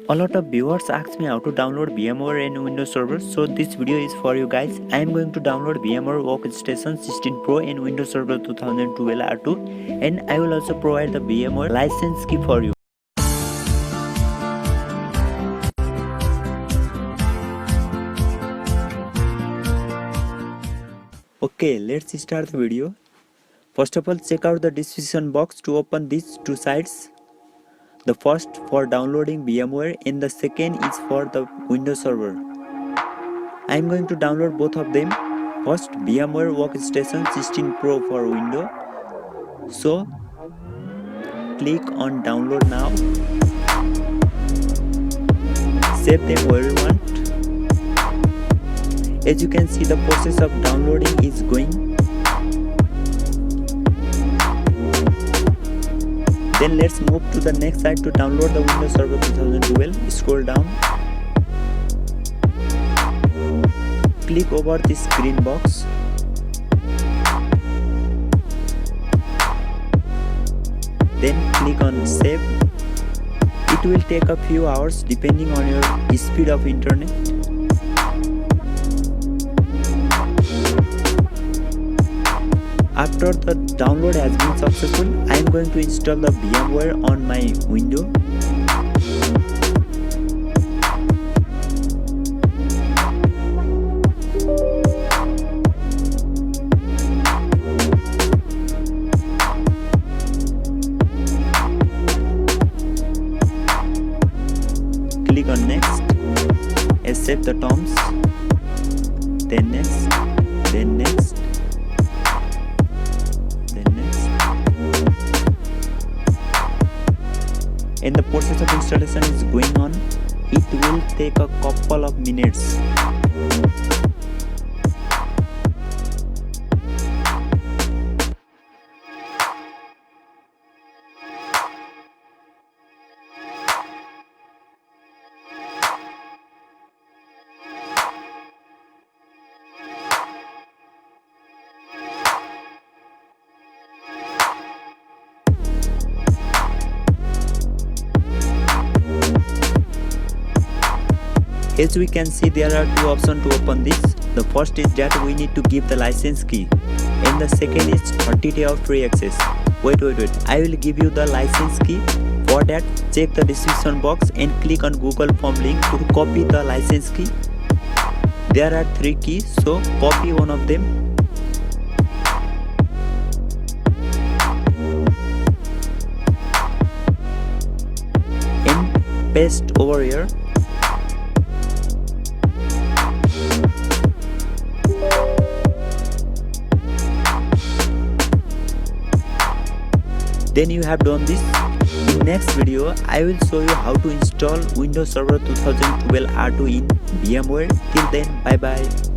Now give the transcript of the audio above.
A lot of viewers ask me how to download VMware and Windows Server, so this video is for you guys. I am going to download VMware Workstation 16 Pro and Windows Server 2012 R2, and I will also provide the VMware license key for you. Okay, let's start the video. First of all, check out the description box to open these two sites. The first for downloading VMware and the second is for the Windows Server. I am going to download both of them. First, VMware Workstation 16 Pro for Windows. So, click on download now. Save them where you want. As you can see, the process of downloading is going. Then let's move to the next site to download the Windows Server 2012. Scroll down. Click over this green box. Then click on save. It will take a few hours depending on your speed of internet. After the download has been successful, I am going to install the VMware on my window. Click on next, accept the terms, then next, then next. And the process of installation is going on. It will take a couple of minutes. As we can see, there are two options to open this. The first is that we need to give the license key, and the second is 30 days of free access. Wait, I will give you the license key. For that, check the description box and click on Google Form link to copy the license key. There are 3 keys, so copy one of them. And paste over here. Then you have done this. In next video, I will show you how to install Windows Server 2012 R2 in VMware. Till then, bye bye.